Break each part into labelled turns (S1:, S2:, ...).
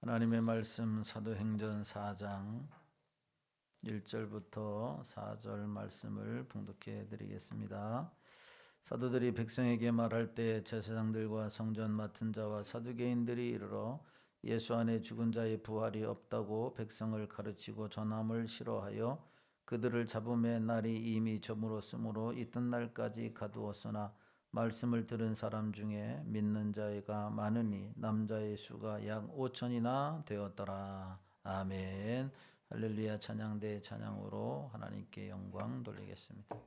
S1: 하나님의 말씀 사도행전 4장 1절부터 4절 말씀을 봉독해 드리겠습니다. 사도들이 백성에게 말할 때 제사장들과 성전 맡은 자와 사두개인들이 이르러 예수 안에 죽은 자의 부활이 없다고 백성을 가르치고 전함을 싫어하여 그들을 잡음의 날이 이미 저물었으므로 이튿날까지 가두었으나 말씀을 들은 사람 중에 믿는 자가 많으니 남자의 수가 약 5천이나 되었더라. 아멘. 할렐루야. 찬양대 찬양으로 하나님께 영광 돌리겠습니다.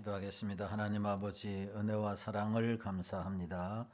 S1: 기도하겠습니다. 하나님 아버지, 은혜와 사랑을 감사합니다.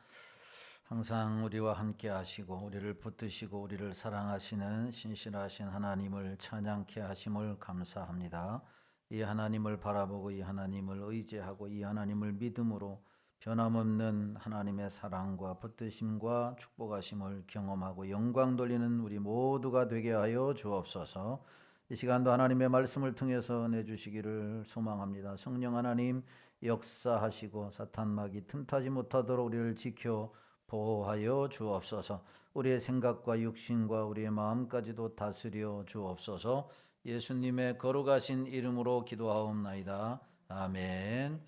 S1: 항상 우리와 함께 하시고 우리를 붙드시고 우리를 사랑하시는 신실하신 하나님을 찬양케 하심을 감사합니다. 이 하나님을 바라보고 이 하나님을 의지하고 이 하나님을 믿음으로 변함없는 하나님의 사랑과 붙드심과 축복하심을 경험하고 영광 돌리는 우리 모두가 되게 하여 주옵소서. 이 시간도 하나님의 말씀을 통해서 은혜 주시기를 소망합니다. 성령 하나님 역사하시고 사탄 마귀 틈타지 못하도록 우리를 지켜 보호하여 주옵소서. 우리의 생각과 육신과 우리의 마음까지도 다스려 주옵소서. 예수님의 거룩하신 이름으로 기도하옵나이다. 아멘.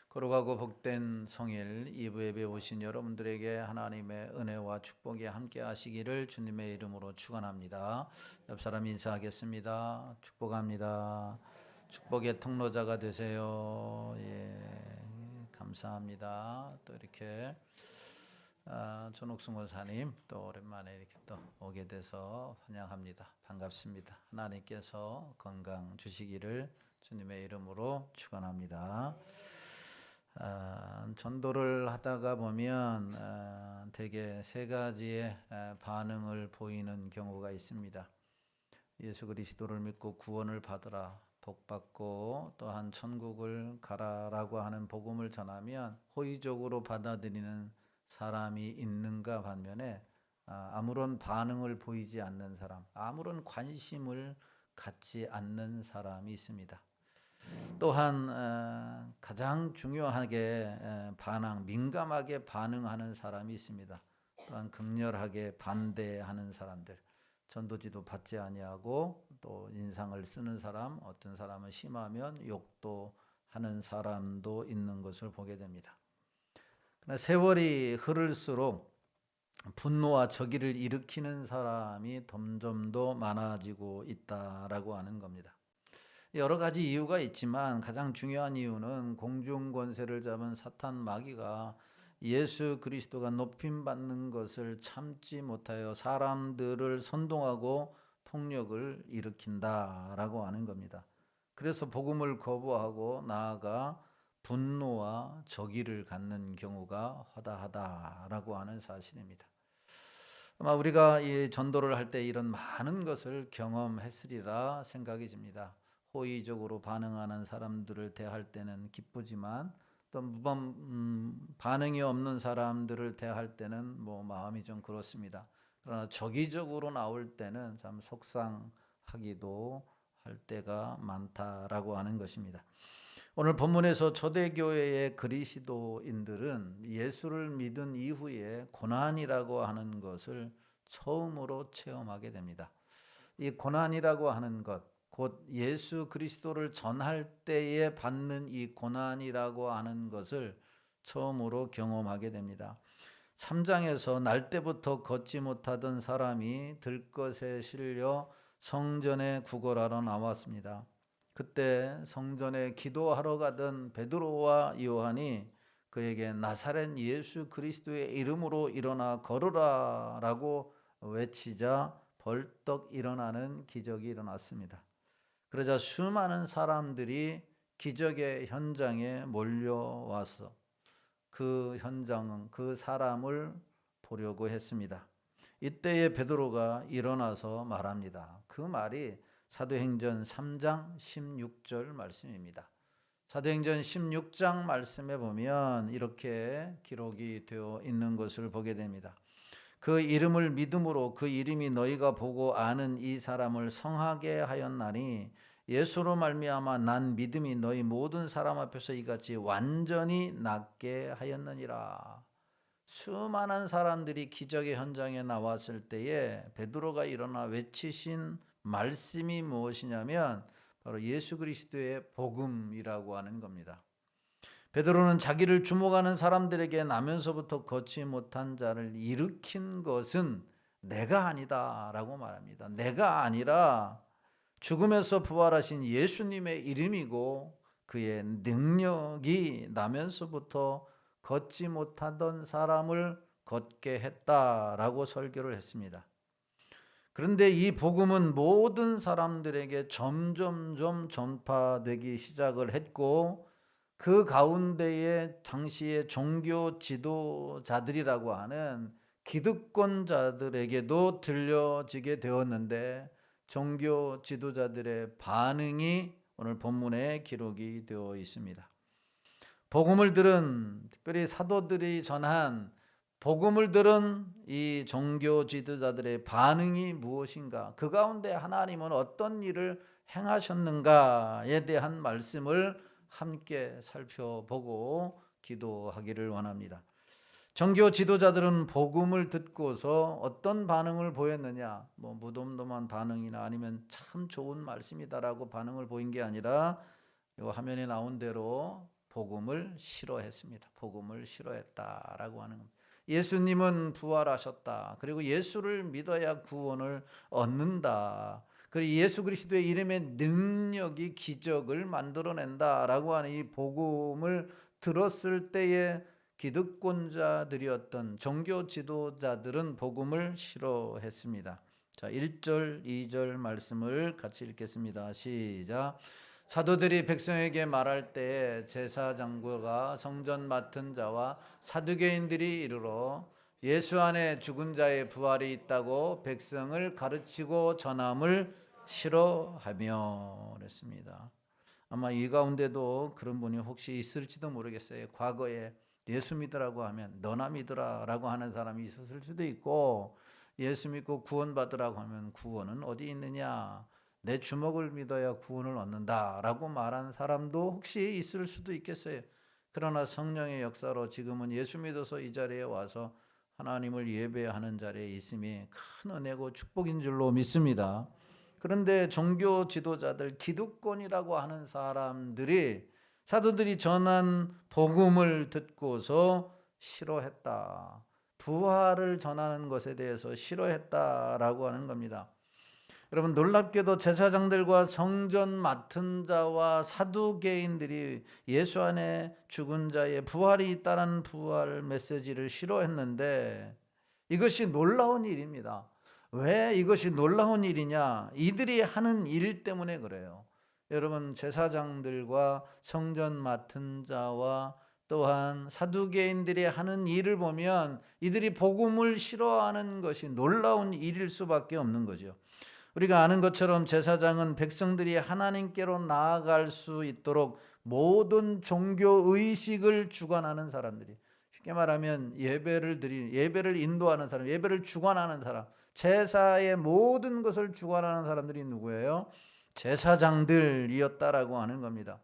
S1: 거룩하고 복된 성일 2부 예배 오신 여러분들에게 하나님의 은혜와 축복이 함께 하시기를 주님의 이름으로 축원합니다. 옆 사람 인사하겠습니다. 축복합니다. 축복의 통로자가 되세요. 감사합니다. 또 이렇게 전옥승 원사님 또 오랜만에 이렇게 또 오게 돼서 환영합니다. 반갑습니다. 하나님께서 건강 주시기를 주님의 이름으로 축원합니다. 전도를 하다가 보면 대개 세 가지의 반응을 보이는 경우가 있습니다. 예수 그리스도를 믿고 구원을 받으라, 복받고 또한 천국을 가라라고 하는 복음을 전하면 호의적으로 받아들이는 사람이 있는가 반면에 아무런 반응을 보이지 않는 사람, 아무런 관심을 갖지 않는 사람이 있습니다. 또한 가장 중요하게 민감하게 반응하는 사람이 있습니다. 또한 극렬하게 반대하는 사람들, 전도지도 받지 아니하고 또 인상을 쓰는 사람, 어떤 사람은 심하면 욕도 하는 사람도 있는 것을 보게 됩니다. 그러나 세월이 흐를수록 분노와 적의를 일으키는 사람이 점점 더 많아지고 있다라고 하는 겁니다. 여러 가지 이유가 있지만 가장 중요한 이유는 공중 권세를 잡은 사탄 마귀가 예수 그리스도가 높임받는 것을 참지 못하여 사람들을 선동하고 폭력을 일으킨다라고 하는 겁니다. 그래서 복음을 거부하고 나아가 분노와 적의를 갖는 경우가 허다하다라고 하는 사실입니다. 아마 우리가 이 전도를 할 때 이런 많은 것을 경험했으리라 생각이 듭니다. 호의적으로 반응하는 사람들을 대할 때는 기쁘지만 또 반응이 없는 사람들을 대할 때는 마음이 좀 그렇습니다. 그러나 적의적으로 나올 때는 참 속상하기도 할 때가 많다라고 하는 것입니다. 오늘 본문에서 초대교회의 그리스도인들은 예수를 믿은 이후에 고난이라고 하는 것을 처음으로 체험하게 됩니다. 이 고난이라고 하는 것, 곧 예수 그리스도를 전할 때에 받는 이 고난이라고 하는 것을 처음으로 경험하게 됩니다. 3장에서 날 때부터 걷지 못하던 사람이 들것에 실려 성전에 구걸하러 나왔습니다. 그때 성전에 기도하러 가던 베드로와 요한이 그에게 나사렛 예수 그리스도의 이름으로 일어나 걸으라 라고 외치자 벌떡 일어나는 기적이 일어났습니다. 그러자 수많은 사람들이 기적의 현장에 몰려와서 그 현장은 그 사람을 보려고 했습니다. 이때에 베드로가 일어나서 말합니다. 그 말이 사도행전 3장 16절 말씀입니다. 사도행전 16장 말씀에 보면 이렇게 기록이 되어 있는 것을 보게 됩니다. 그 이름을 믿음으로 그 이름이 너희가 보고 아는 이 사람을 성하게 하였나니 예수로 말미암아 난 믿음이 너희 모든 사람 앞에서 이같이 완전히 낫게 하였느니라. 수많은 사람들이 기적의 현장에 나왔을 때에 베드로가 일어나 외치신 말씀이 무엇이냐면 바로 예수 그리스도의 복음이라고 하는 겁니다. 베드로는 자기를 주목하는 사람들에게 나면서부터 걷지 못한 자를 일으킨 것은 내가 아니다 라고 말합니다. 내가 아니라 죽음에서 부활하신 예수님의 이름이고 그의 능력이 나면서부터 걷지 못하던 사람을 걷게 했다라고 설교를 했습니다. 그런데 이 복음은 모든 사람들에게 점점점 전파되기 시작을 했고 그 가운데에 당시의 종교 지도자들이라고 하는 기득권자들에게도 들려지게 되었는데 종교 지도자들의 반응이 오늘 본문에 기록이 되어 있습니다. 복음을 들은, 특별히 사도들이 전한 복음을 들은 이 종교 지도자들의 반응이 무엇인가, 그 가운데 하나님은 어떤 일을 행하셨는가에 대한 말씀을 함께 살펴보고 기도하기를 원합니다. 종교 지도자들은 복음을 듣고서 어떤 반응을 보였느냐, 무덤덤한 반응이나 아니면 참 좋은 말씀이다라고 반응을 보인 게 아니라 이 화면에 나온 대로 복음을 싫어했습니다. 복음을 싫어했다라고 하는 겁니다. 예수님은 부활하셨다. 그리고 예수를 믿어야 구원을 얻는다. 그리고 예수 그리스도의 이름의 능력이 기적을 만들어낸다라고 하는 이 복음을 들었을 때에 기득권자들이었던 종교 지도자들은 복음을 싫어했습니다. 자, 1절, 2절 말씀을 같이 읽겠습니다. 시작. 사도들이 백성에게 말할 때 제사장과 성전 맡은 자와 사두개인들이 이르러 예수 안에 죽은 자의 부활이 있다고 백성을 가르치고 전함을 싫어하며 그랬습니다. 아마 이 가운데도 그런 분이 혹시 있을지도 모르겠어요. 과거에 예수 믿으라고 하면 너나 믿으라라고 하는 사람이 있었을 수도 있고, 예수 믿고 구원받으라고 하면 구원은 어디 있느냐, 내 주먹을 믿어야 구원을 얻는다라고 말한 사람도 혹시 있을 수도 있겠어요. 그러나 성령의 역사로 지금은 예수 믿어서 이 자리에 와서 하나님을 예배하는 자리에 있음이 큰 은혜고 축복인 줄로 믿습니다. 그런데 종교 지도자들, 기득권이라고 하는 사람들이 사도들이 전한 복음을 듣고서 싫어했다. 부활을 전하는 것에 대해서 싫어했다라고 하는 겁니다. 여러분, 놀랍게도 제사장들과 성전 맡은 자와 사두개인들이 예수 안에 죽은 자의 부활이 있다는 부활 메시지를 싫어했는데 이것이 놀라운 일입니다. 왜 이것이 놀라운 일이냐? 이들이 하는 일 때문에 그래요. 여러분, 제사장들과 성전 맡은 자와 또한 사두개인들이 하는 일을 보면 이들이 복음을 싫어하는 것이 놀라운 일일 수밖에 없는 거죠. 우리가 아는 것처럼 제사장은 백성들이 하나님께로 나아갈 수 있도록 모든 종교 의식을 주관하는 사람들이, 쉽게 말하면 예배를 인도하는 사람, 예배를 주관하는 사람, 제사의 모든 것을 주관하는 사람들이 누구예요? 제사장들이었다라고 하는 겁니다.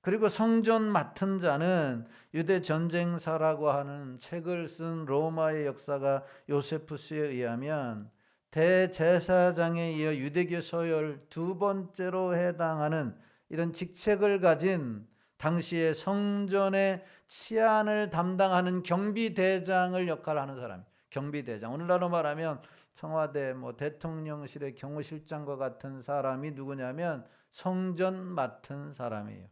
S1: 그리고 성전 맡은 자는 유대 전쟁사라고 하는 책을 쓴 로마의 역사가 요세푸스에 의하면 대제사장에 이어 유대교 서열 두 번째로 해당하는 이런 직책을 가진 당시의 성전의 치안을 담당하는 경비대장을 역할하는 사람, 경비대장. 오늘날로 말하면 청와대 대통령실의 경호실장과 같은 사람이 누구냐면 성전 맡은 사람이에요.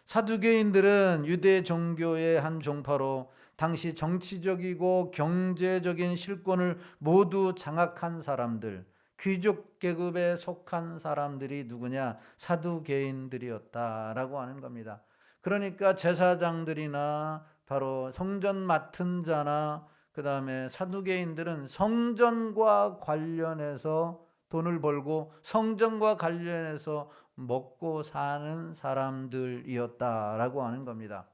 S1: 사두개인들은 유대 종교의 한 종파로 당시 정치적이고 경제적인 실권을 모두 장악한 사람들, 귀족 계급에 속한 사람들이 누구냐? 사두개인들이었다라고 하는 겁니다. 그러니까 제사장들이나 바로 성전 맡은 자나 그 다음에 사두개인들은 성전과 관련해서 돈을 벌고 성전과 관련해서 먹고 사는 사람들이었다라고 하는 겁니다.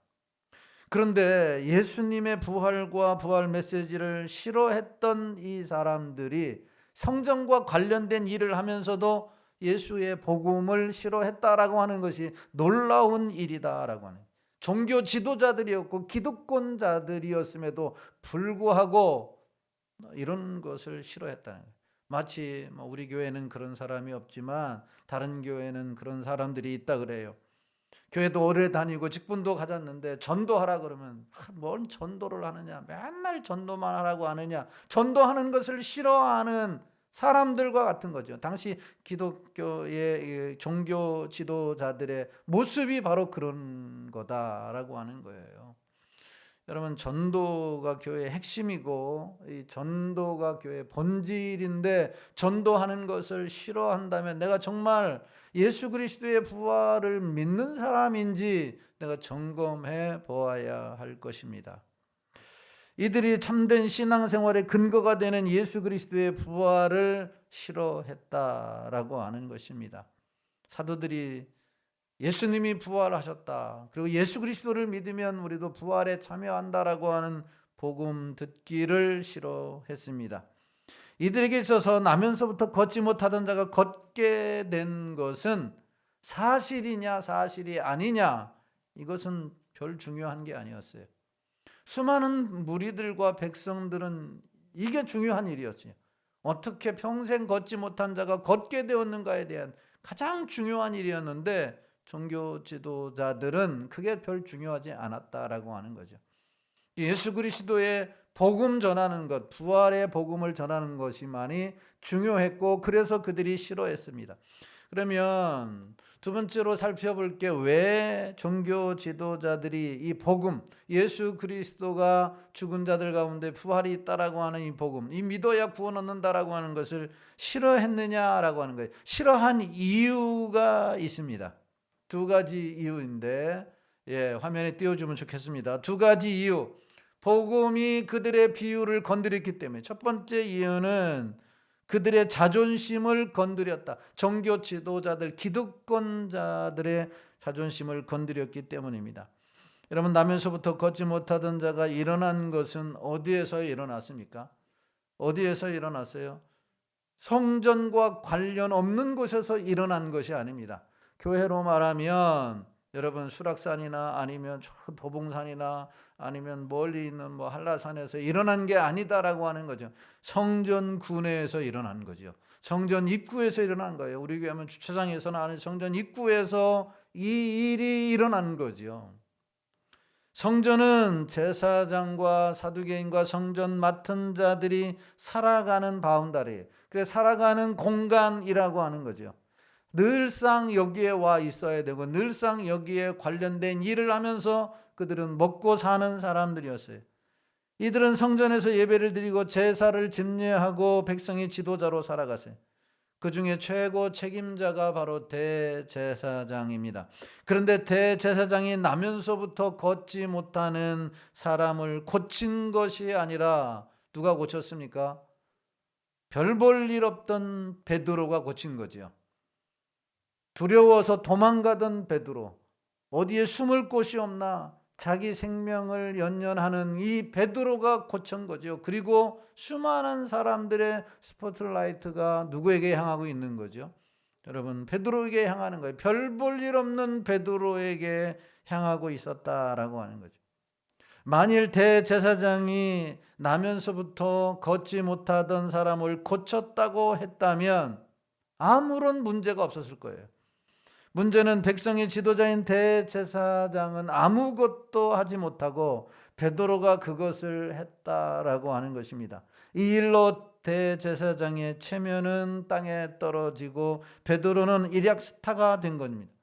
S1: 그런데 예수님의 부활과 부활 메시지를 싫어했던 이 사람들이 성전과 관련된 일을 하면서도 예수의 복음을 싫어했다라고 하는 것이 놀라운 일이다라고 하는, 종교 지도자들이었고 기득권자들이었음에도 불구하고 이런 것을 싫어했다는 거예요. 마치 우리 교회는 그런 사람이 없지만 다른 교회는 그런 사람들이 있다 그래요. 교회도 오래 다니고 직분도 가졌는데 전도하라 그러면 뭔 전도를 하느냐, 맨날 전도만 하라고 하느냐, 전도하는 것을 싫어하는 사람들과 같은 거죠. 당시 기독교의 종교 지도자들의 모습이 바로 그런 거다라고 하는 거예요. 여러분, 전도가 교회의 핵심이고 이 전도가 교회의 본질인데, 전도하는 것을 싫어한다면 내가 정말 예수 그리스도의 부활을 믿는 사람인지 내가 점검해 보아야 할 것입니다. 이들이 참된 신앙생활의 근거가 되는 예수 그리스도의 부활을 싫어했다라고 하는 것입니다. 사도들이 예수님이 부활하셨다, 그리고 예수 그리스도를 믿으면 우리도 부활에 참여한다라고 하는 복음 듣기를 싫어했습니다. 이들에게 있어서 나면서부터 걷지 못하던 자가 걷게 된 것은 사실이냐 사실이 아니냐, 이것은 별 중요한 게 아니었어요. 수많은 무리들과 백성들은 이게 중요한 일이었어요. 어떻게 평생 걷지 못한 자가 걷게 되었는가에 대한 가장 중요한 일이었는데, 종교 지도자들은 그게 별 중요하지 않았다라고 하는 거죠. 예수 그리스도의 복음 전하는 것, 부활의 복음을 전하는 것이만이 중요했고, 그래서 그들이 싫어했습니다. 그러면 두 번째로 살펴볼 게, 왜 종교 지도자들이 이 복음, 예수 그리스도가 죽은 자들 가운데 부활이 있다라고 하는 이 복음, 이 믿어야 구원 얻는다라고 하는 것을 싫어했느냐라고 하는 거예요. 싫어한 이유가 있습니다. 두 가지 이유인데, 화면에 띄워주면 좋겠습니다. 두 가지 이유. 복음이 그들의 비유를 건드렸기 때문에. 첫 번째 이유는 그들의 자존심을 건드렸다. 종교 지도자들, 기득권자들의 자존심을 건드렸기 때문입니다. 여러분, 나면서부터 걷지 못하던 자가 일어난 것은 어디에서 일어났습니까? 어디에서 일어났어요? 성전과 관련 없는 곳에서 일어난 것이 아닙니다. 교회로 말하면 여러분, 수락산이나 아니면 도봉산이나 아니면 멀리 있는 한라산에서 일어난 게 아니다라고 하는 거죠. 성전 구내에서 일어난 거죠. 성전 입구에서 일어난 거예요. 우리 교회 하면 주차장에서는 아닌 성전 입구에서 이 일이 일어난 거죠. 성전은 제사장과 사두개인과 성전 맡은 자들이 살아가는 바운다리, 그래서 살아가는 공간이라고 하는 거죠. 늘상 여기에 와 있어야 되고 늘상 여기에 관련된 일을 하면서 그들은 먹고 사는 사람들이었어요. 이들은 성전에서 예배를 드리고 제사를 집례하고 백성의 지도자로 살아갔어요. 그 중에 최고 책임자가 바로 대제사장입니다. 그런데 대제사장이 나면서부터 걷지 못하는 사람을 고친 것이 아니라 누가 고쳤습니까? 별 볼 일 없던 베드로가 고친 거죠. 두려워서 도망가던 베드로, 어디에 숨을 곳이 없나 자기 생명을 연연하는 이 베드로가 고친 거죠. 그리고 수많은 사람들의 스포트라이트가 누구에게 향하고 있는 거죠? 여러분, 베드로에게 향하는 거예요. 별 볼 일 없는 베드로에게 향하고 있었다라고 하는 거죠. 만일 대제사장이 나면서부터 걷지 못하던 사람을 고쳤다고 했다면 아무런 문제가 없었을 거예요. 문제는 백성의 지도자인 대제사장은 아무것도 하지 못하고 베드로가 그것을 했다라고 하는 것입니다. 이 일로 대제사장의 체면은 땅에 떨어지고 베드로는 일약스타가 된 겁니다.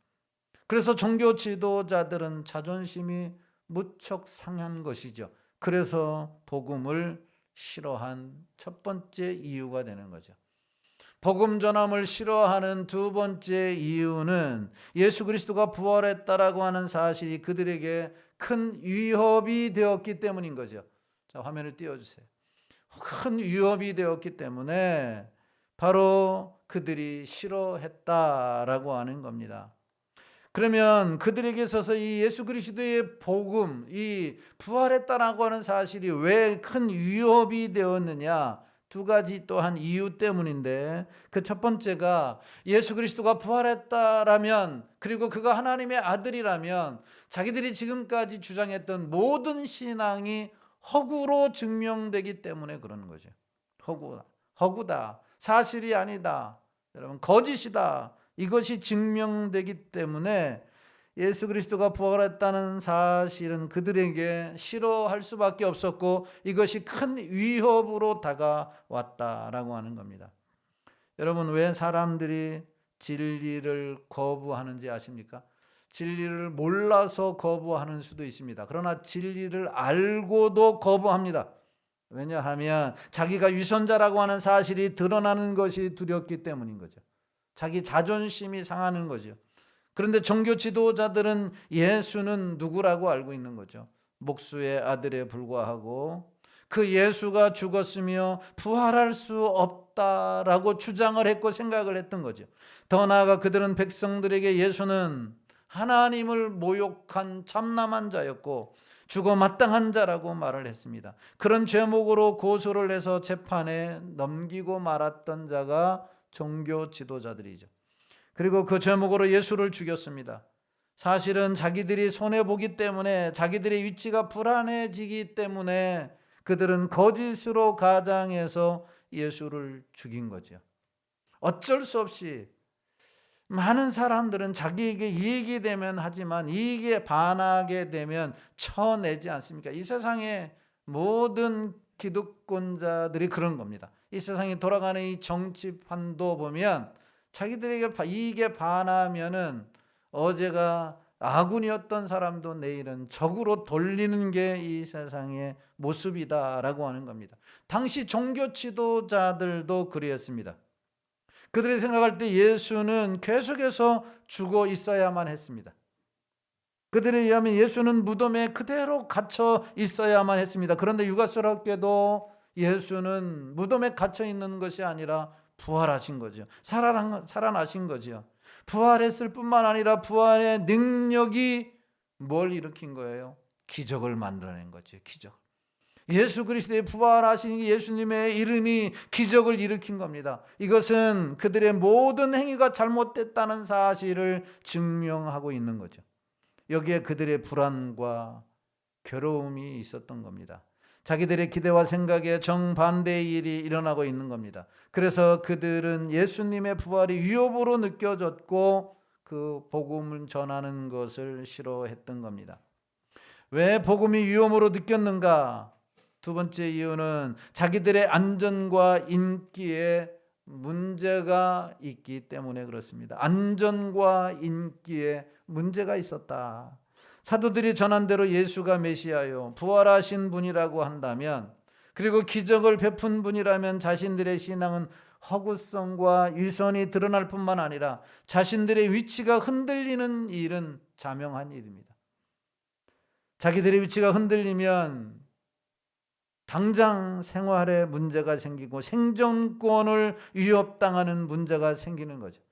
S1: 그래서 종교 지도자들은 자존심이 무척 상한 것이죠. 그래서 복음을 싫어한 첫 번째 이유가 되는 거죠. 복음 전함을 싫어하는 두 번째 이유는 예수 그리스도가 부활했다라고 하는 사실이 그들에게 큰 위협이 되었기 때문인 거죠. 자, 화면을 띄워주세요. 큰 위협이 되었기 때문에 바로 그들이 싫어했다라고 하는 겁니다. 그러면 그들에게 있어서 이 예수 그리스도의 복음, 이 부활했다라고 하는 사실이 왜 큰 위협이 되었느냐? 두 가지 또한 이유 때문인데, 그 첫 번째가 예수 그리스도가 부활했다라면, 그리고 그가 하나님의 아들이라면 자기들이 지금까지 주장했던 모든 신앙이 허구로 증명되기 때문에 그러는 거죠. 허구다, 사실이 아니다, 여러분, 거짓이다, 이것이 증명되기 때문에 예수 그리스도가 부활했다는 사실은 그들에게 싫어할 수밖에 없었고, 이것이 큰 위협으로 다가왔다라고 하는 겁니다. 여러분, 왜 사람들이 진리를 거부하는지 아십니까? 진리를 몰라서 거부하는 수도 있습니다. 그러나 진리를 알고도 거부합니다. 왜냐하면 자기가 유선자라고 하는 사실이 드러나는 것이 두렵기 때문인 거죠. 자기 자존심이 상하는 거죠. 그런데 종교 지도자들은 예수는 누구라고 알고 있는 거죠. 목수의 아들에 불과하고 그 예수가 죽었으며 부활할 수 없다라고 주장을 했고 생각을 했던 거죠. 더 나아가 그들은 백성들에게 예수는 하나님을 모욕한 참남한 자였고 죽어 마땅한 자라고 말을 했습니다. 그런 죄목으로 고소를 해서 재판에 넘기고 말았던 자가 종교 지도자들이죠. 그리고 그 죄목으로 예수를 죽였습니다. 사실은 자기들이 손해보기 때문에, 자기들의 위치가 불안해지기 때문에 그들은 거짓으로 가장해서 예수를 죽인 거죠. 어쩔 수 없이 많은 사람들은 자기에게 이익이 되면 하지만 이익에 반하게 되면 쳐내지 않습니까? 이 세상의 모든 기득권자들이 그런 겁니다. 이 세상이 돌아가는 이 정치판도 보면 자기들에게 이익에 반하면은 어제가 아군이었던 사람도 내일은 적으로 돌리는 게 이 세상의 모습이다라고 하는 겁니다. 당시 종교 지도자들도 그랬습니다. 그들이 생각할 때 예수는 계속해서 죽어 있어야만 했습니다. 그들에 의하면 예수는 무덤에 그대로 갇혀 있어야만 했습니다. 그런데 유가스럽게도 예수는 무덤에 갇혀 있는 것이 아니라 부활하신 거죠. 살아나신 거죠. 부활했을 뿐만 아니라 부활의 능력이 뭘 일으킨 거예요? 기적을 만들어낸 거죠. 기적. 예수 그리스도의 부활하신 예수님의 이름이 기적을 일으킨 겁니다. 이것은 그들의 모든 행위가 잘못됐다는 사실을 증명하고 있는 거죠. 여기에 그들의 불안과 괴로움이 있었던 겁니다. 자기들의 기대와 생각에 정반대의 일이 일어나고 있는 겁니다. 그래서 그들은 예수님의 부활이 위협으로 느껴졌고 그 복음을 전하는 것을 싫어했던 겁니다. 왜 복음이 위험으로 느꼈는가? 두 번째 이유는 자기들의 안전과 인기에 문제가 있기 때문에 그렇습니다. 안전과 인기에 문제가 있었다. 사도들이 전한 대로 예수가 메시아요, 부활하신 분이라고 한다면, 그리고 기적을 베푼 분이라면 자신들의 신앙은 허구성과 위선이 드러날 뿐만 아니라 자신들의 위치가 흔들리는 일은 자명한 일입니다. 자기들의 위치가 흔들리면 당장 생활에 문제가 생기고 생존권을 위협당하는 문제가 생기는 거죠.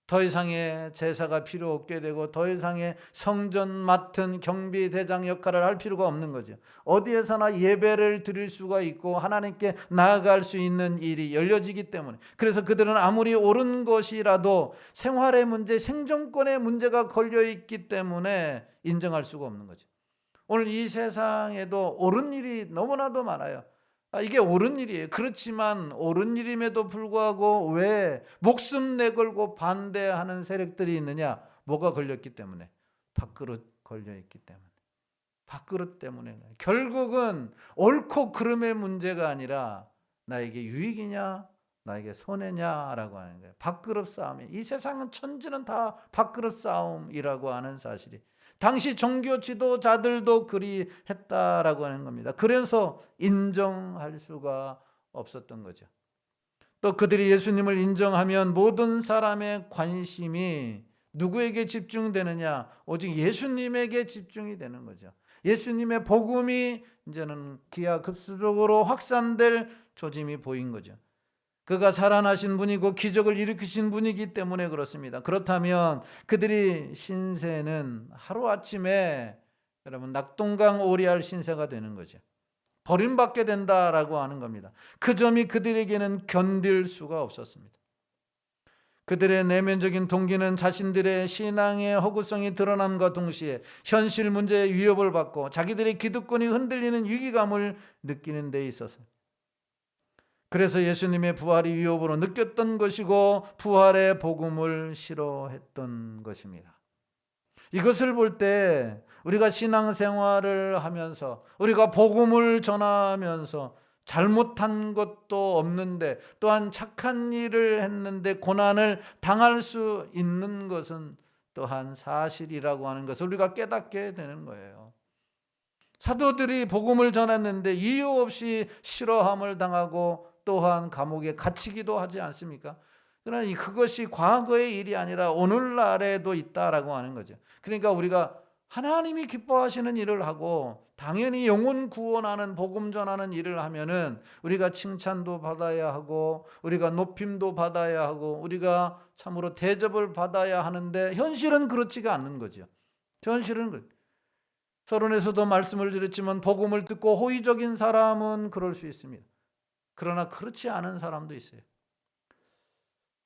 S1: 더 이상의 제사가 필요 없게 되고 더 이상의 성전 맡은 경비대장 역할을 할 필요가 없는 거죠. 어디에서나 예배를 드릴 수가 있고 하나님께 나아갈 수 있는 일이 열려지기 때문에, 그래서 그들은 아무리 옳은 것이라도 생활의 문제, 생존권의 문제가 걸려있기 때문에 인정할 수가 없는 거죠. 오늘 이 세상에도 옳은 일이 너무나도 많아요. 이게 옳은 일이에요. 그렇지만 옳은 일임에도 불구하고 왜 목숨 내걸고 반대하는 세력들이 있느냐? 뭐가 걸렸기 때문에? 밥그릇 걸려있기 때문에. 밥그릇 때문에. 결국은 옳고 그름의 문제가 아니라 나에게 유익이냐 나에게 손해냐라고 하는 거예요. 밥그릇 싸움이. 이 세상은 천지는 다 밥그릇 싸움이라고 하는 사실이, 당시 종교 지도자들도 그리했다라고 하는 겁니다. 그래서 인정할 수가 없었던 거죠. 또 그들이 예수님을 인정하면 모든 사람의 관심이 누구에게 집중되느냐? 오직 예수님에게 집중이 되는 거죠. 예수님의 복음이 이제는 기하급수적으로 확산될 조짐이 보인 거죠. 그가 살아나신 분이고 기적을 일으키신 분이기 때문에 그렇습니다. 그렇다면 그들이 신세는 하루아침에 여러분 낙동강 오리알 신세가 되는 거죠. 버림받게 된다라고 하는 겁니다. 그 점이 그들에게는 견딜 수가 없었습니다. 그들의 내면적인 동기는 자신들의 신앙의 허구성이 드러남과 동시에 현실 문제의 위협을 받고 자기들의 기득권이 흔들리는 위기감을 느끼는 데 있어서, 그래서 예수님의 부활이 위협으로 느꼈던 것이고 부활의 복음을 싫어했던 것입니다. 이것을 볼 때 우리가 신앙생활을 하면서 우리가 복음을 전하면서 잘못한 것도 없는데 또한 착한 일을 했는데 고난을 당할 수 있는 것은 또한 사실이라고 하는 것을 우리가 깨닫게 되는 거예요. 사도들이 복음을 전했는데 이유 없이 싫어함을 당하고 또한 감옥에 갇히기도 하지 않습니까? 그러나 그것이 과거의 일이 아니라 오늘날에도 있다라고 하는 거죠. 그러니까 우리가 하나님이 기뻐하시는 일을 하고 당연히 영혼 구원하는 복음 전하는 일을 하면은 우리가 칭찬도 받아야 하고 우리가 높임도 받아야 하고 우리가 참으로 대접을 받아야 하는데 현실은 그렇지가 않는 거죠. 현실은 서론에서도 말씀을 드렸지만 복음을 듣고 호의적인 사람은 그럴 수 있습니다. 그러나 그렇지 않은 사람도 있어요.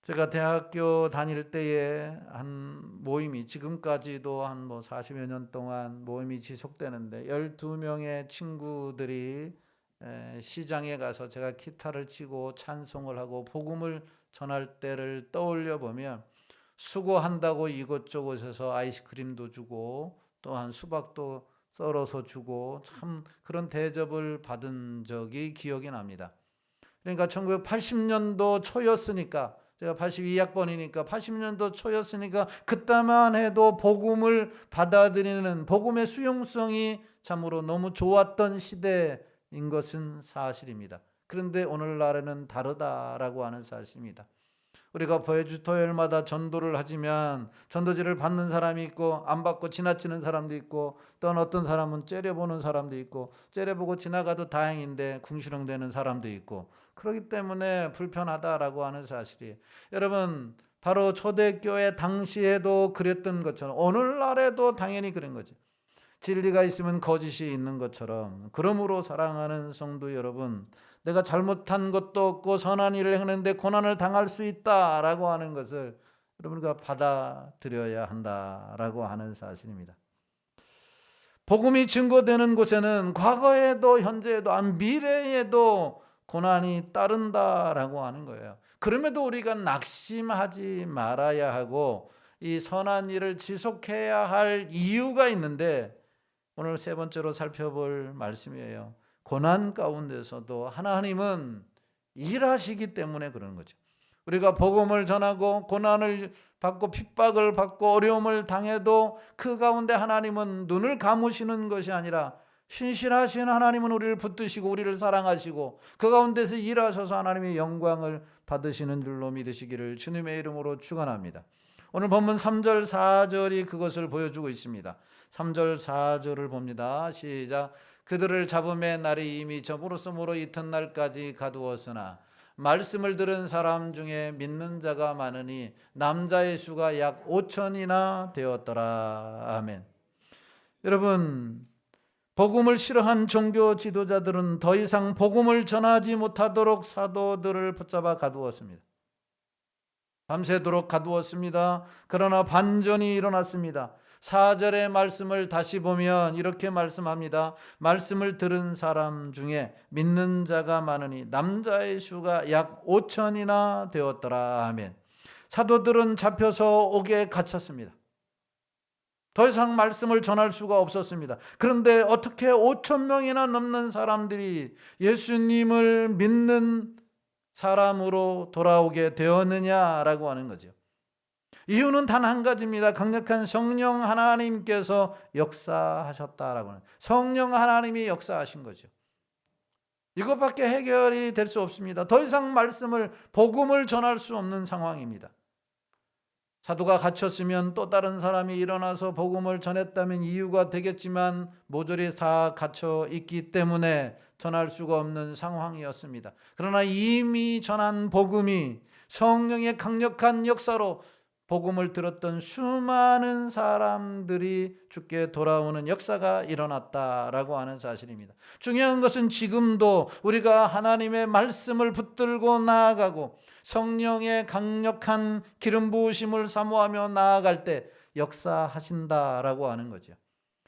S1: 제가 대학교 다닐 때에 한 모임이 지금까지도 한 40여 년 동안 모임이 지속되는데 12명의 친구들이 시장에 가서 제가 기타를 치고 찬송을 하고 복음을 전할 때를 떠올려 보면 수고한다고 이곳저곳에서 아이스크림도 주고 또한 수박도 썰어서 주고 참 그런 대접을 받은 적이 기억이 납니다. 그러니까 1980년도 초였으니까 제가 82학번이니까 80년도 초였으니까 그때만 해도 복음을 받아들이는 복음의 수용성이 참으로 너무 좋았던 시대인 것은 사실입니다. 그런데 오늘날에는 다르다라고 하는 사실입니다. 우리가 보혜주 토요일마다 전도를 하지만 전도지를 받는 사람이 있고 안 받고 지나치는 사람도 있고 또는 어떤 사람은 째려보는 사람도 있고 째려보고 지나가도 다행인데 궁시렁대는 사람도 있고 그렇기 때문에 불편하다라고 하는 사실이에요. 여러분 바로 초대교회 당시에도 그랬던 것처럼 오늘날에도 당연히 그런 거죠. 진리가 있으면 거짓이 있는 것처럼 그러므로 사랑하는 성도 여러분 내가 잘못한 것도 없고 선한 일을 했는데 고난을 당할 수 있다라고 하는 것을 여러분과 받아들여야 한다라고 하는 사실입니다. 복음이 증거되는 곳에는 과거에도 현재에도 미래에도 고난이 따른다라고 하는 거예요. 그럼에도 우리가 낙심하지 말아야 하고 이 선한 일을 지속해야 할 이유가 있는데 오늘 세 번째로 살펴볼 말씀이에요. 고난 가운데서도 하나님은 일하시기 때문에 그런 거죠. 우리가 복음을 전하고 고난을 받고 핍박을 받고 어려움을 당해도 그 가운데 하나님은 눈을 감으시는 것이 아니라 신실하신 하나님은 우리를 붙드시고 우리를 사랑하시고 그 가운데서 일하셔서 하나님의 영광을 받으시는 줄로 믿으시기를 주님의 이름으로 축원합니다. 오늘 본문 3절 4절이 그것을 보여주고 있습니다. 3절 4절을 봅니다. 시작. 그들을 잡음의 날이 이미 저물었으므로 이튿날까지 가두었으나 말씀을 들은 사람 중에 믿는 자가 많으니 남자의 수가 약 5천이나 되었더라. 아멘. 여러분 복음을 싫어한 종교 지도자들은 더 이상 복음을 전하지 못하도록 사도들을 붙잡아 가두었습니다. 밤새도록 가두었습니다. 그러나 반전이 일어났습니다. 4절의 말씀을 다시 보면 이렇게 말씀합니다. 말씀을 들은 사람 중에 믿는 자가 많으니 남자의 수가 약 5천이나 되었더라. 아멘. 사도들은 잡혀서 옥에 갇혔습니다. 더 이상 말씀을 전할 수가 없었습니다. 그런데 어떻게 5천 명이나 넘는 사람들이 예수님을 믿는 사람으로 돌아오게 되었느냐라고 하는 거죠. 이유는 단 한 가지입니다. 강력한 성령 하나님께서 역사하셨다라고 하는, 성령 하나님이 역사하신 거죠. 이것밖에 해결이 될 수 없습니다. 더 이상 말씀을 복음을 전할 수 없는 상황입니다. 사도가 갇혔으면 또 다른 사람이 일어나서 복음을 전했다면 이유가 되겠지만 모조리 다 갇혀 있기 때문에 전할 수가 없는 상황이었습니다. 그러나 이미 전한 복음이 성령의 강력한 역사로 복음을 들었던 수많은 사람들이 주께 돌아오는 역사가 일어났다라고 하는 사실입니다. 중요한 것은 지금도 우리가 하나님의 말씀을 붙들고 나아가고 성령의 강력한 기름 부으심을 사모하며 나아갈 때 역사하신다라고 하는 거죠.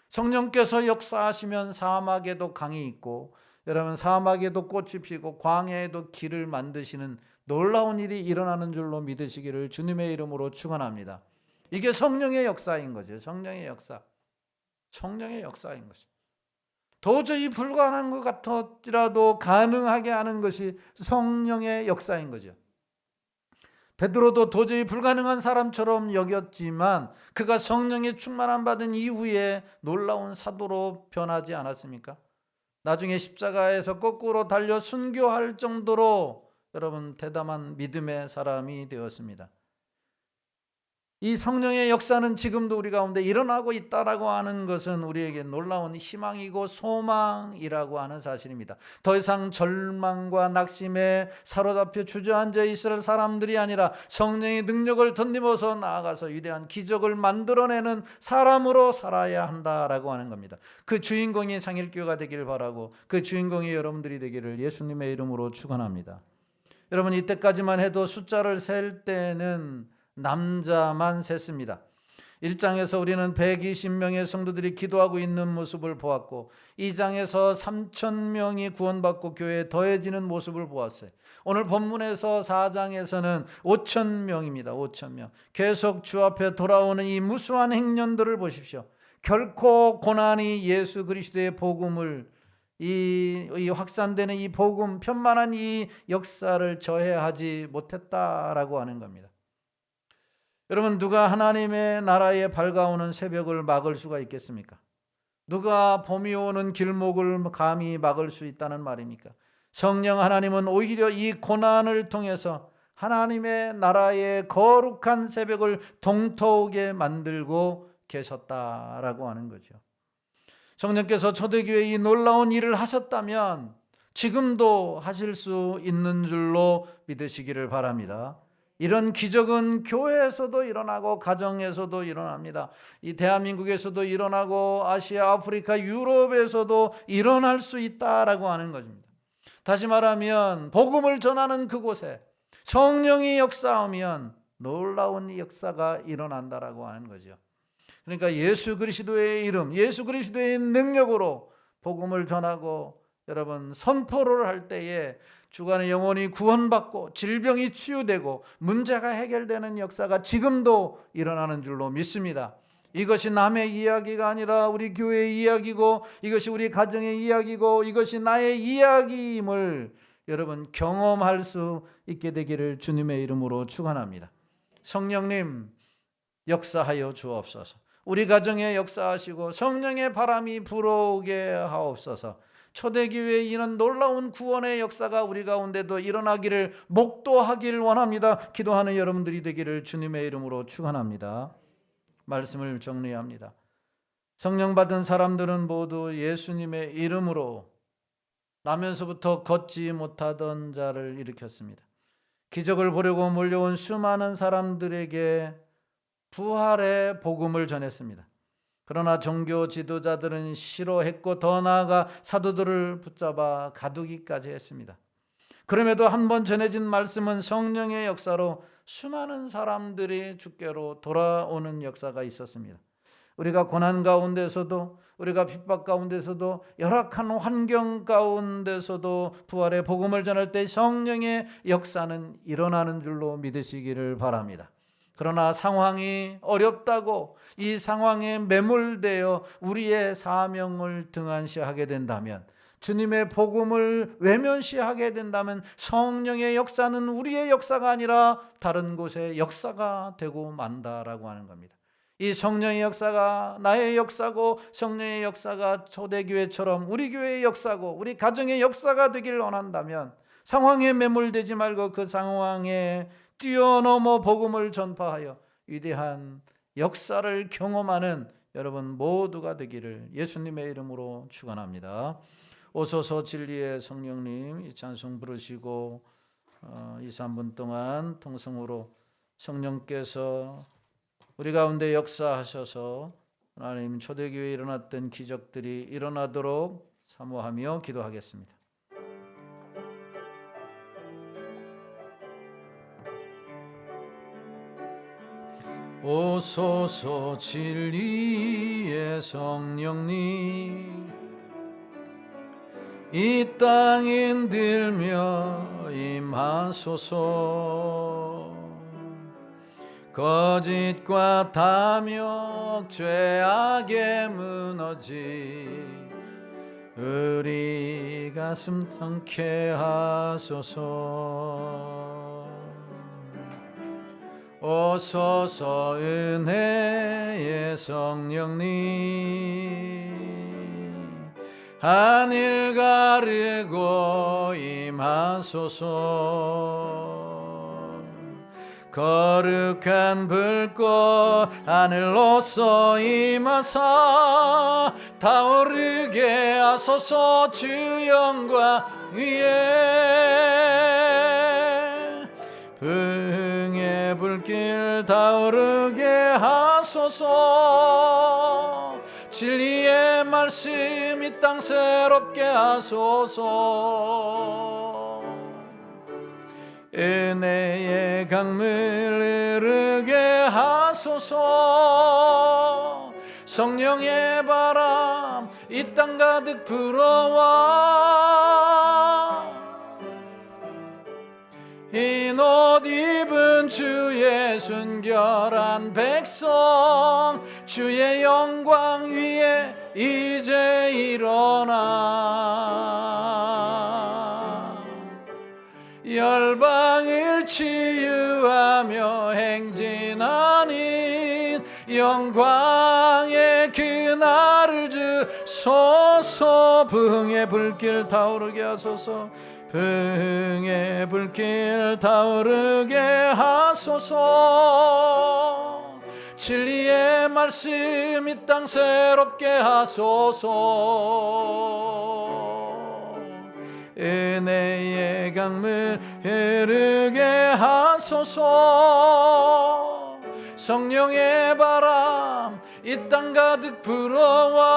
S1: 성령께서 역사하시면 사막에도 강이 있고 여러분 사막에도 꽃이 피고 광야에도 길을 만드시는 놀라운 일이 일어나는 줄로 믿으시기를 주님의 이름으로 축원합니다. 이게 성령의 역사인 거죠. 성령의 역사. 성령의 역사인 것입니다. 도저히 불가능한 것 같았지라도 가능하게 하는 것이 성령의 역사인 거죠. 베드로도 도저히 불가능한 사람처럼 여겼지만 그가 성령의 충만함 받은 이후에 놀라운 사도로 변하지 않았습니까? 나중에 십자가에서 거꾸로 달려 순교할 정도로 여러분 대담한 믿음의 사람이 되었습니다. 이 성령의 역사는 지금도 우리 가운데 일어나고 있다라고 하는 것은 우리에게 놀라운 희망이고 소망이라고 하는 사실입니다. 더 이상 절망과 낙심에 사로잡혀 주저앉아 있을 사람들이 아니라 성령의 능력을 덧입어서 나아가서 위대한 기적을 만들어내는 사람으로 살아야 한다라고 하는 겁니다. 그 주인공이 상일교회가 되길 바라고 그 주인공이 여러분들이 되기를 예수님의 이름으로 축원합니다. 여러분, 이때까지만 해도 숫자를 셀 때는 남자만 셌습니다. 1장에서 우리는 120명의 성도들이 기도하고 있는 모습을 보았고 2장에서 3,000명이 구원받고 교회에 더해지는 모습을 보았어요. 오늘 본문에서 4장에서는 5,000명입니다. 5,000명. 계속 주 앞에 돌아오는 이 무수한 행년들을 보십시오. 결코 고난이 예수 그리스도의 복음을 이 확산되는 이 복음, 편만한 이 역사를 저해하지 못했다라고 하는 겁니다. 여러분, 누가 하나님의 나라에 밝아오는 새벽을 막을 수가 있겠습니까? 누가 봄이 오는 길목을 감히 막을 수 있다는 말입니까? 성령 하나님은 오히려 이 고난을 통해서 하나님의 나라의 거룩한 새벽을 동터오게 만들고 계셨다라고 하는 거죠. 성령께서 초대교회에 이 놀라운 일을 하셨다면 지금도 하실 수 있는 줄로 믿으시기를 바랍니다. 이런 기적은 교회에서도 일어나고 가정에서도 일어납니다. 이 대한민국에서도 일어나고 아시아, 아프리카, 유럽에서도 일어날 수 있다라고 하는 것입니다. 다시 말하면 복음을 전하는 그곳에 성령이 역사하면 놀라운 역사가 일어난다라고 하는 거죠. 그러니까 예수 그리스도의 이름, 예수 그리스도의 능력으로 복음을 전하고 여러분 선포를 할 때에 주간의 영혼이 구원받고 질병이 치유되고 문제가 해결되는 역사가 지금도 일어나는 줄로 믿습니다. 이것이 남의 이야기가 아니라 우리 교회의 이야기고 이것이 우리 가정의 이야기고 이것이 나의 이야기임을 여러분 경험할 수 있게 되기를 주님의 이름으로 축원합니다. 성령님 역사하여 주옵소서. 우리 가정에 역사하시고 성령의 바람이 불어오게 하옵소서. 초대교회에 이런 놀라운 구원의 역사가 우리 가운데도 일어나기를 목도하길 원합니다. 기도하는 여러분들이 되기를 주님의 이름으로 축원합니다. 말씀을 정리합니다. 성령 받은 사람들은 모두 예수님의 이름으로 나면서부터 걷지 못하던 자를 일으켰습니다. 기적을 보려고 몰려온 수많은 사람들에게 부활의 복음을 전했습니다. 그러나 종교 지도자들은 싫어했고 더 나아가 사도들을 붙잡아 가두기까지 했습니다. 그럼에도 한 번 전해진 말씀은 성령의 역사로 수많은 사람들이 주께로 돌아오는 역사가 있었습니다. 우리가 고난 가운데서도 우리가 핍박 가운데서도 열악한 환경 가운데서도 부활의 복음을 전할 때 성령의 역사는 일어나는 줄로 믿으시기를 바랍니다. 그러나 상황이 어렵다고 이 상황에 매몰되어 우리의 사명을 등한시하게 된다면, 주님의 복음을 외면시하게 된다면 성령의 역사는 우리의 역사가 아니라 다른 곳의 역사가 되고 만다라고 하는 겁니다. 이 성령의 역사가 나의 역사고 성령의 역사가 초대교회처럼 우리 교회의 역사고 우리 가정의 역사가 되길 원한다면 상황에 매몰되지 말고 그 상황에 뛰어넘어 복음을 전파하여 위대한 역사를 경험하는 여러분 모두가 되기를 예수님의 이름으로 축원합니다. 오소서 진리의 성령님, 이 찬송 부르시고 2, 3분 동안 통성으로 성령께서 우리 가운데 역사하셔서 하나님 초대교회에 일어났던 기적들이 일어나도록 사모하며 기도하겠습니다. 오소서 진리의 성령님, 이 땅에 들며 임하소서. 거짓과 탐욕 죄악에 무너지 우리 가슴 상쾌하소서. 오소서 은혜의 성령님 하늘 가르고 임하소서 거룩한 불꽃 하늘로서 임하사 타오르게 하소서 주 영광 위에 부흥의 불길 타오르게 하소서 진리의 말씀 이 땅 새롭게 하소서 은혜의 강물 흐르게 하소서 성령의 바람 이 땅 가득 불어와 흰 옷 입은 주의 순결한 백성 주의 영광 위에 이제 일어나 열방을 치유하며 행진하는 영광의 그날을 주소서 부흥의 불길 타오르게 하소서 부흥의 불길 타오르게 하소서 진리의 말씀 이 땅 새롭게 하소서 은혜의 강물 흐르게 하소서 성령의 바람 이 땅 가득 불어와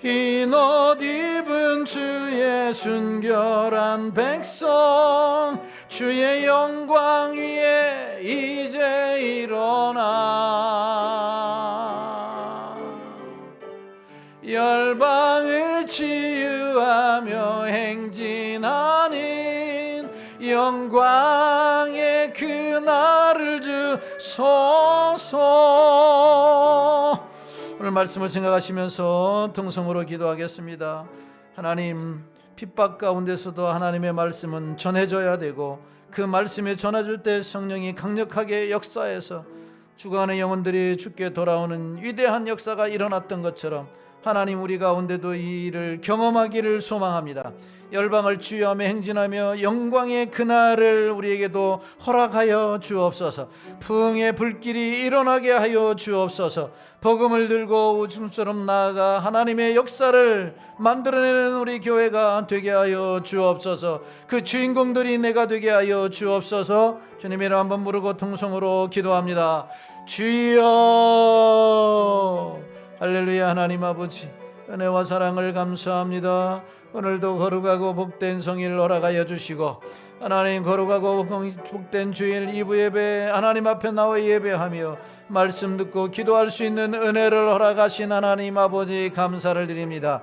S1: 흰 옷 입은 주의 순결한 백성 주의 영광 위에 이제 일어나 열방을 치유하며 행진하는 영광의 그날을 주소서 오늘 말씀을 생각하시면서 통성으로 기도하겠습니다. 하나님 핍박 가운데서도 하나님의 말씀은 전해져야 되고 그 말씀이 전해질 때 성령이 강력하게 역사해서 죽어가는 영혼들이 주께 돌아오는 위대한 역사가 일어났던 것처럼 하나님 우리 가운데도 이 일을 경험하기를 소망합니다. 열방을 치유하며 행진하며 영광의 그날을 우리에게도 허락하여 주옵소서. 부흥의 불길이 일어나게 하여 주옵소서. 복음을 들고 우중처럼 나아가 하나님의 역사를 만들어내는 우리 교회가 되게 하여 주옵소서. 그 주인공들이 내가 되게 하여 주옵소서. 주님 이름 한번 부르고 통성으로 기도합니다. 주여 할렐루야. 하나님 아버지 은혜와 사랑을 감사합니다. 오늘도 거룩하고 복된 성일 허락하여 주시고 하나님 거룩하고 복된 주일 2부 예배 하나님 앞에 나와 예배하며 말씀 듣고 기도할 수 있는 은혜를 허락하신 하나님 아버지 감사를 드립니다.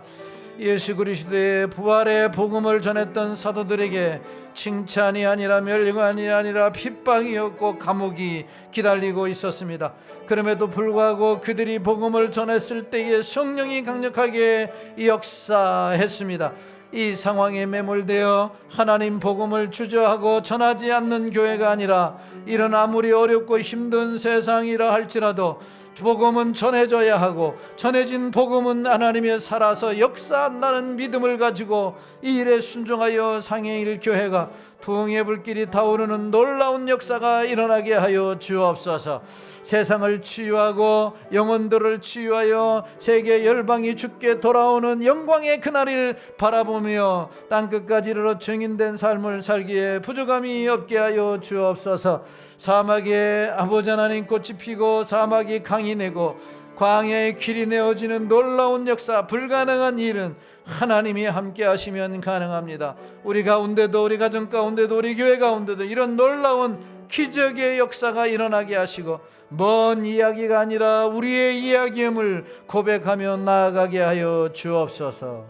S1: 예수 그리스도의 부활의 복음을 전했던 사도들에게 칭찬이 아니라 멸관이 아니라 핍박이었고 감옥이 기다리고 있었습니다. 그럼에도 불구하고 그들이 복음을 전했을 때에 성령이 강력하게 역사했습니다. 이 상황에 매몰되어 하나님 복음을 주저하고 전하지 않는 교회가 아니라 이런 아무리 어렵고 힘든 세상이라 할지라도 복음은 전해져야 하고 전해진 복음은 하나님의 살아서 역사한다는 믿음을 가지고 이 일에 순종하여 상해일 교회가 부흥의 불길이 타오르는 놀라운 역사가 일어나게 하여 주옵소서. 세상을 치유하고 영혼들을 치유하여 세계 열방이 주께 돌아오는 영광의 그날을 바라보며 땅끝까지 이르러 증인된 삶을 살기에 부족함이 없게 하여 주옵소서. 사막에 아버지 하나님 꽃이 피고 사막이 강이 내고 광야의 길이 내어지는 놀라운 역사, 불가능한 일은 하나님이 함께 하시면 가능합니다. 우리 가운데도 우리 가정 가운데도 우리 교회 가운데도 이런 놀라운 기적의 역사가 일어나게 하시고 먼 이야기가 아니라 우리의 이야기임을 고백하며 나아가게 하여 주옵소서.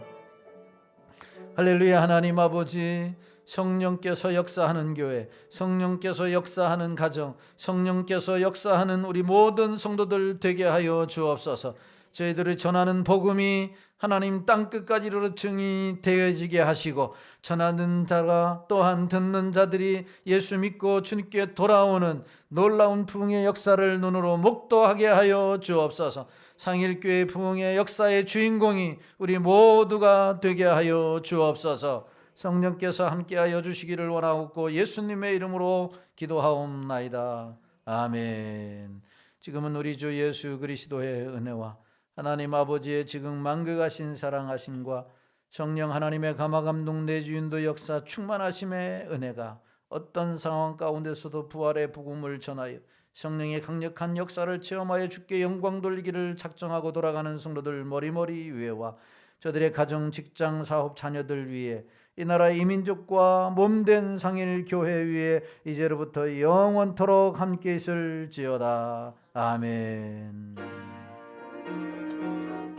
S1: 할렐루야. 하나님 아버지 성령께서 역사하는 교회, 성령께서 역사하는 가정, 성령께서 역사하는 우리 모든 성도들 되게 하여 주옵소서. 저희들이 전하는 복음이 하나님 땅끝까지 이르러 증이 되어지게 하시고 전하는 자가 또한 듣는 자들이 예수 믿고 주님께 돌아오는 놀라운 부흥의 역사를 눈으로 목도하게 하여 주옵소서. 상일교회 부흥의 역사의 주인공이 우리 모두가 되게 하여 주옵소서. 성령께서 함께하여 주시기를 원하옵고 예수님의 이름으로 기도하옵나이다. 아멘. 지금은 우리 주 예수 그리스도의 은혜와 하나님 아버지의 지금 만극하신 사랑하심과 성령 하나님의 감화감동 내주인도 역사 충만하심의 은혜가 어떤 상황 가운데서도 부활의 복음을 전하여 성령의 강력한 역사를 체험하여 주께 영광 돌리기를 작정하고 돌아가는 성도들 머리머리 위에와 저들의 가정, 직장, 사업, 자녀들 위에 이 나라 이민족과 몸된 상일교회 위에 이제로부터 영원토록 함께 있을지어다. 아멘.
S2: 하나님 영원토록